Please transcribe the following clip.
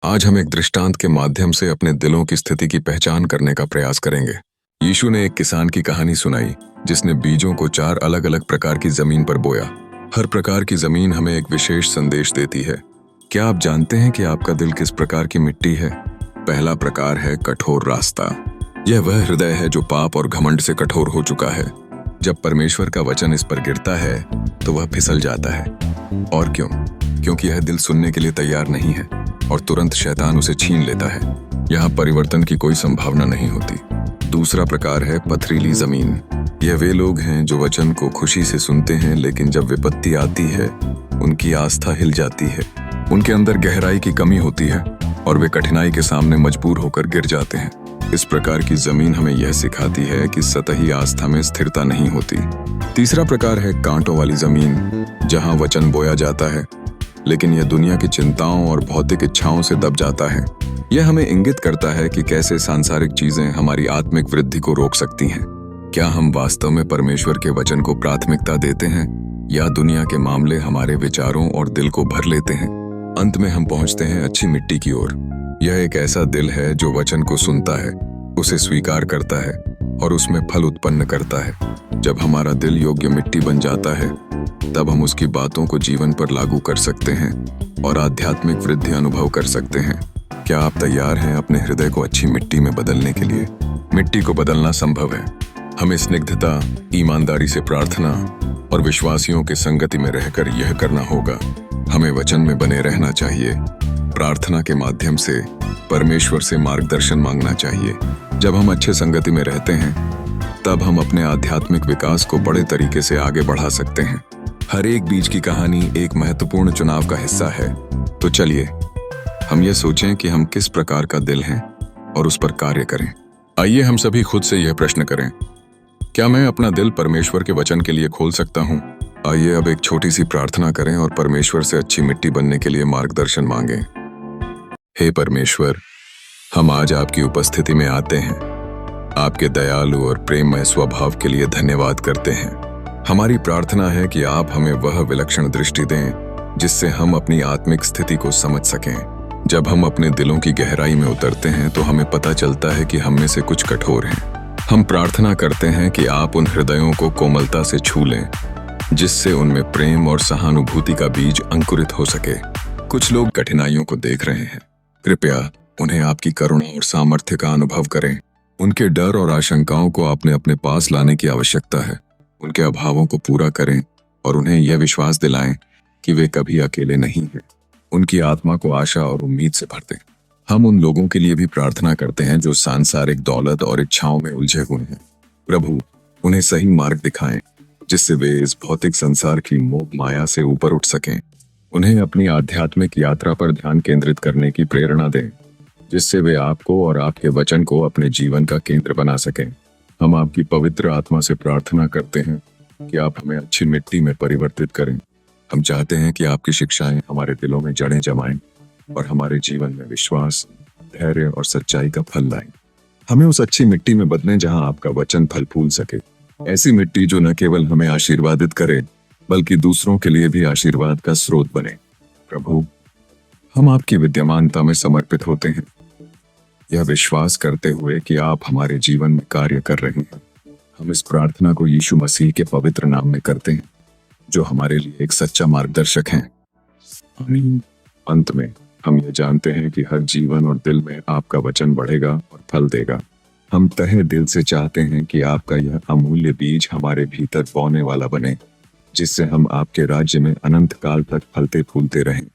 आज हम एक दृष्टांत के माध्यम से अपने दिलों की स्थिति की पहचान करने का प्रयास करेंगे। यीशु ने एक किसान की कहानी सुनाई जिसने बीजों को 4 अलग अलग प्रकार की जमीन पर बोया। हर प्रकार की जमीन हमें एक विशेष संदेश देती है। क्या आप जानते हैं कि आपका दिल किस प्रकार की मिट्टी है? पहला प्रकार है कठोर रास्ता। यह वह हृदय है जो पाप और घमंड से कठोर हो चुका है। जब परमेश्वर का वचन इस पर गिरता है तो वह फिसल जाता है। और क्यों? क्योंकि यह दिल सुनने के लिए तैयार नहीं है और तुरंत शैतान उसे छीन लेता है। यहाँ परिवर्तन की कोई संभावना नहीं होती। दूसरा प्रकार है पथरीली जमीन। यह वे लोग हैं जो वचन को खुशी से सुनते हैं, लेकिन जब विपत्ति आती है उनकी आस्था हिल जाती है। उनके अंदर गहराई की कमी होती है और वे कठिनाई के सामने मजबूर होकर गिर जाते हैं। इस प्रकार की जमीन हमें यह सिखाती है कि सतही आस्था में स्थिरता नहीं होती। तीसरा प्रकार है कांटों वाली जमीन, जहाँ वचन बोया जाता है लेकिन यह दुनिया की चिंताओं और भौतिक इच्छाओं से दब जाता है। यह हमें इंगित करता है कि कैसे सांसारिक चीजें हमारी आत्मिक वृद्धि को रोक सकती हैं। क्या हम वास्तव में परमेश्वर के वचन को प्राथमिकता देते हैं या दुनिया के मामले हमारे विचारों और दिल को भर लेते हैं? अंत में हम पहुंचते हैं अच्छी मिट्टी की ओर। यह एक ऐसा दिल है जो वचन को सुनता है, उसे स्वीकार करता है और उसमें फल उत्पन्न करता है। जब हमारा दिल योग्य मिट्टी बन जाता है तब हम उसकी बातों को जीवन पर लागू कर सकते हैं और आध्यात्मिक वृद्धि अनुभव कर सकते हैं। क्या आप तैयार हैं अपने हृदय को अच्छी मिट्टी में बदलने के लिए? मिट्टी को बदलना संभव है। हमें स्निग्धता, ईमानदारी से प्रार्थना और विश्वासियों के संगति में रहकर यह करना होगा। हमें वचन में बने रहना चाहिए। प्रार्थना के माध्यम से परमेश्वर से मार्गदर्शन मांगना चाहिए। जब हम अच्छे संगति में रहते हैं तब हम अपने आध्यात्मिक विकास को बड़े तरीके से आगे बढ़ा सकते हैं। हर एक बीज की कहानी एक महत्वपूर्ण चुनाव का हिस्सा है। तो चलिए हम ये सोचें कि हम किस प्रकार का दिल हैं और उस पर कार्य करें। आइए हम सभी खुद से यह प्रश्न करें, क्या मैं अपना दिल परमेश्वर के वचन के लिए खोल सकता हूँ? आइए अब एक छोटी सी प्रार्थना करें और परमेश्वर से अच्छी मिट्टी बनने के लिए मार्गदर्शन मांगें। हे परमेश्वर, हम आज आपकी उपस्थिति में आते हैं। आपके दयालु और प्रेममय स्वभाव के लिए धन्यवाद करते हैं। हमारी प्रार्थना है कि आप हमें वह विलक्षण दृष्टि दें जिससे हम अपनी आत्मिक स्थिति को समझ सकें। जब हम अपने दिलों की गहराई में उतरते हैं तो हमें पता चलता है कि हम में से कुछ कठोर हैं। हम प्रार्थना करते हैं कि आप उन हृदयों को कोमलता से छू लें जिससे उनमें प्रेम और सहानुभूति का बीज अंकुरित हो सके। कुछ लोग कठिनाइयों को देख रहे हैं। कृपया उन्हें आपकी करुणा और सामर्थ्य का अनुभव करें। उनके डर और आशंकाओं को आपने अपने पास लाने की आवश्यकता है। उनके अभावों को पूरा करें और उन्हें यह विश्वास दिलाएं कि वे कभी अकेले नहीं हैं। उनकी आत्मा को आशा और उम्मीद से भर दें। हम उन लोगों के लिए भी प्रार्थना करते हैं जो सांसारिक दौलत और इच्छाओं में उलझे हुए हैं। प्रभु, उन्हें सही मार्ग दिखाएं जिससे वे इस भौतिक संसार की मोह माया से ऊपर उठ सकें। उन्हें अपनी आध्यात्मिक यात्रा पर ध्यान केंद्रित करने की प्रेरणा दें जिससे वे आपको और आपके वचन को अपने जीवन का केंद्र बना सकें। हम आपकी पवित्र आत्मा से प्रार्थना करते हैं कि आप हमें अच्छी मिट्टी में परिवर्तित करें। हम चाहते हैं कि आपकी शिक्षाएं हमारे दिलों में जड़ें जमाएं और हमारे जीवन में विश्वास, धैर्य और सच्चाई का फल लाएं। हमें उस अच्छी मिट्टी में बदलें जहां आपका वचन फल फूल सके। ऐसी मिट्टी जो न केवल हमें आशीर्वादित करे बल्कि दूसरों के लिए भी आशीर्वाद का स्रोत बने। प्रभु, हम आपकी विद्यमानता में समर्पित होते हैं, यह विश्वास करते हुए कि आप हमारे जीवन में कार्य कर रहे हैं। हम इस प्रार्थना को यीशु मसीह के पवित्र नाम में करते हैं जो हमारे लिए एक सच्चा मार्गदर्शक हैं। आमीन। अंत में हम ये जानते हैं कि हर जीवन और दिल में आपका वचन बढ़ेगा और फल देगा। हम तहे दिल से चाहते हैं कि आपका यह अमूल्य बीज हमारे भीतर बोने वाला बने जिससे हम आपके राज्य में अनंत काल तक फलते फूलते रहें।